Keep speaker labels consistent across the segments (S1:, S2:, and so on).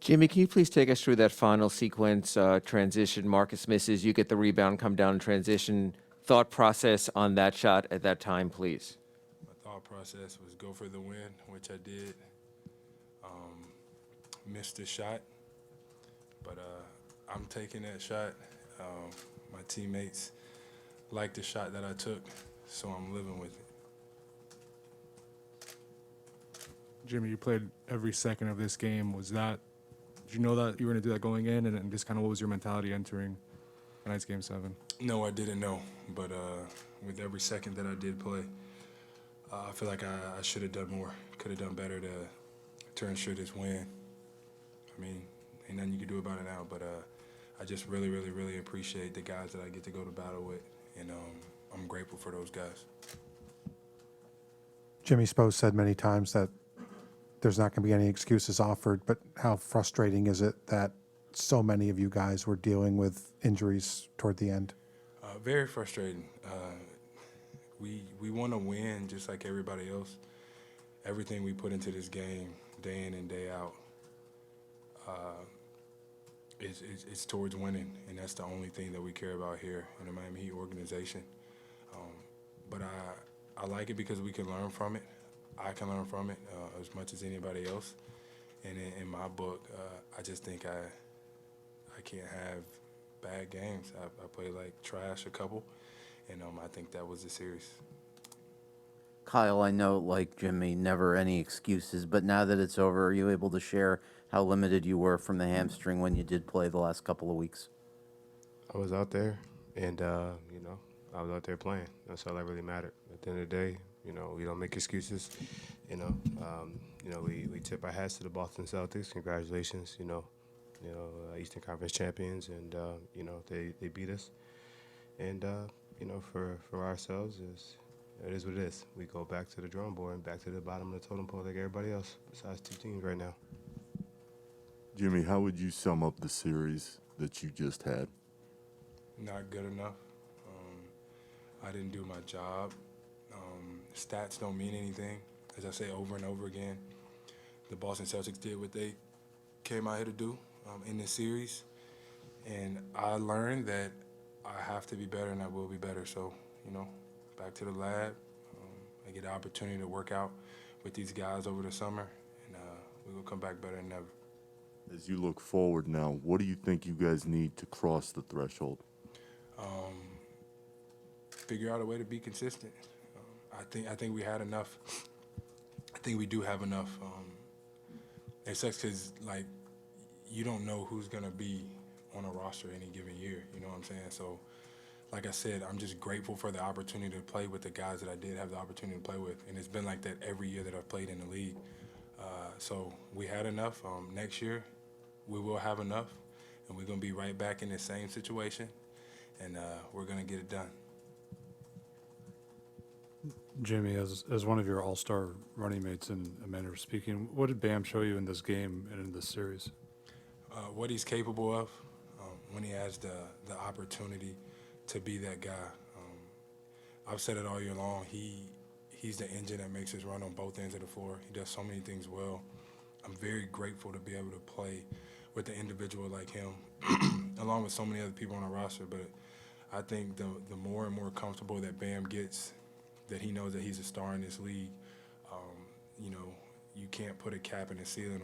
S1: Jimmy, can you please take us through that final sequence, transition? Marcus misses, you get the rebound, come down in transition. Thought process on that shot at that time, please.
S2: My thought process was go for the win, which I did. Missed the shot, but I'm taking that shot. My teammates like the shot that I took, so I'm living with it.
S3: Jimmy, you played every second of this game. Did you know that you were going to do that going in? And just kind of what was your mentality entering tonight's game 7?
S2: No, I didn't know, but with every second that I did play, I feel like I should have done more, could have done better to ensure this win. I mean, ain't nothing you can do about it now, but I just really, really, really appreciate the guys that I get to go to battle with, and I'm grateful for those guys.
S4: Jimmy Spo said many times that there's not going to be any excuses offered, but how frustrating is it that so many of you guys were dealing with injuries toward the end?
S2: Very frustrating. We want to win just like everybody else. Everything we put into this game, day in and day out, it's towards winning, and that's the only thing that we care about here in the Miami Heat organization. But I like it because we can learn from it. I can learn from it as much as anybody else. And in my book, I just think I can't have bad games. I played like trash a couple, and I think that was the series.
S5: Kyle, I know, like Jimmy, never any excuses, but now that it's over, are you able to share how limited you were from the hamstring when you did play the last couple of weeks?
S6: I was out there, and I was out there playing. That's all that really mattered. At the end of the day, we don't make excuses. We tip our hats to the Boston Celtics. Congratulations, Eastern Conference champions, and they beat us. And for ourselves, it is what it is. We go back to the drawing board and back to the bottom of the totem pole like everybody else, besides 2 teams right now.
S7: Jimmy, how would you sum up the series that you just had?
S2: Not good enough. I didn't do my job. Stats don't mean anything. As I say over and over again, the Boston Celtics did what they came out here to do in this series. And I learned that I have to be better and I will be better. So, back to the lab. I get the opportunity to work out with these guys over the summer, and we're going to come back better than ever.
S7: As you look forward now, what do you think you guys need to cross the threshold?
S2: Figure out a way to be consistent. I think we had enough. I think we do have enough. It sucks because, you don't know who's going to be on a roster any given year. You know what I'm saying? So, like I said, I'm just grateful for the opportunity to play with the guys that I did have the opportunity to play with. And it's been like that every year that I've played in the league. So we had enough. Next year, we will have enough. And we're going to be right back in the same situation. And we're going to get it done.
S3: Jimmy, as one of your all-star running mates in a manner of speaking, what did Bam show you in this game and in this series?
S2: What he's capable of when he has the opportunity to be that guy. I've said it all year long. He's the engine that makes us run on both ends of the floor. He does so many things well. I'm very grateful to be able to play with an individual like him, along with so many other people on our roster. But I think the more and more comfortable that Bam gets, that he knows that he's a star in this league, you can't put a cap and a ceiling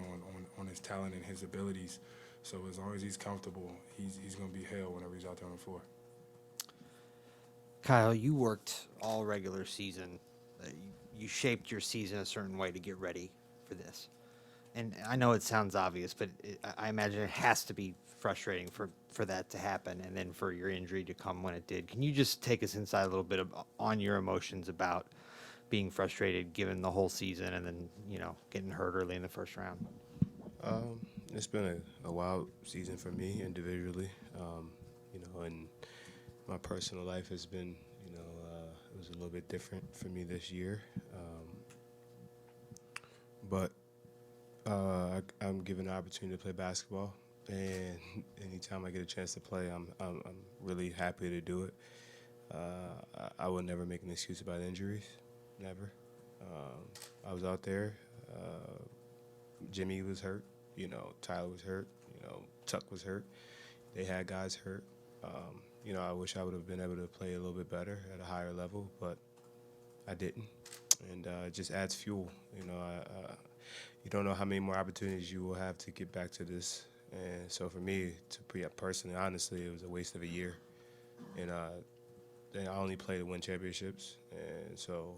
S2: on his talent and his abilities. So as long as he's comfortable, he's going to be hell whenever he's out there on the floor.
S8: Kyle, you worked all regular season. You shaped your season a certain way to get ready for this. And I know it sounds obvious, but I imagine it has to be frustrating for that to happen and then for your injury to come when it did. Can you just take us inside a little bit on your emotions about being frustrated given the whole season and then, getting hurt early in the first round?
S6: It's been a wild season for me individually, and my personal life has been, it was a little bit different for me this year. But I'm given the opportunity to play basketball, and anytime I get a chance to play, I'm really happy to do it. I will never make an excuse about injuries, never. I was out there. Jimmy was hurt, You know, Tyler was hurt. You know, Tuck was hurt. They had guys hurt. You know, I wish I would have been able to play a little bit better at a higher level, but I didn't. And it just adds fuel. You know, you don't know how many more opportunities you will have to get back to this. And so for me, personally, honestly, it was a waste of a year. And then I only played to win championships. And so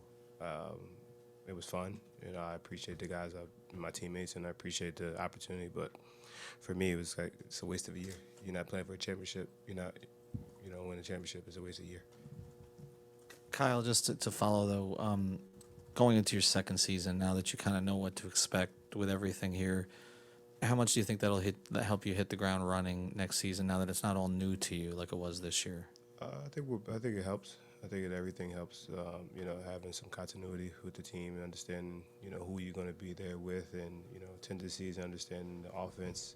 S6: it was fun. You know, I appreciate the guys, my teammates, and I appreciate the opportunity. But for me, it was like, it's a waste of a year. You're not playing for a championship. You don't win a championship. It's a waste of a year.
S9: Kyle, just to follow though, going into your second season, now that you kind of know what to expect with everything here, how much do you think that'll help you hit the ground running next season? Now that it's not all new to you like it was this year.
S6: I think it helps. I think everything helps. You know, having some continuity with the team and understanding, you know, who you're going to be there with, and you know, tendencies, understanding the offense,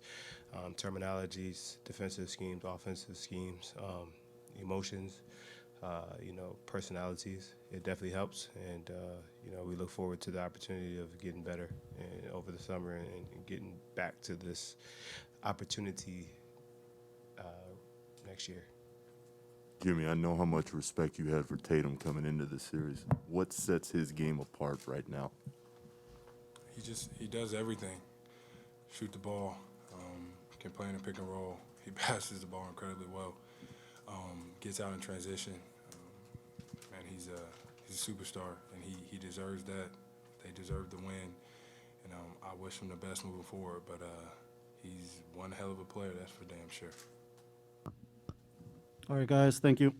S6: terminologies, defensive schemes, offensive schemes, emotions. You know, personalities. It definitely helps, and you know, we look forward to the opportunity of getting better and over the summer and getting back to this opportunity next year.
S7: Jimmy, I know how much respect you had for Tatum coming into the series. What sets his game apart right now?
S2: He does everything. Shoot the ball, can play in a pick and roll. He passes the ball incredibly well. Gets out in transition. Man, he's a superstar, and he deserves that. They deserve the win, and I wish him the best moving forward. But he's one hell of a player, that's for damn sure.
S10: All right, guys, thank you.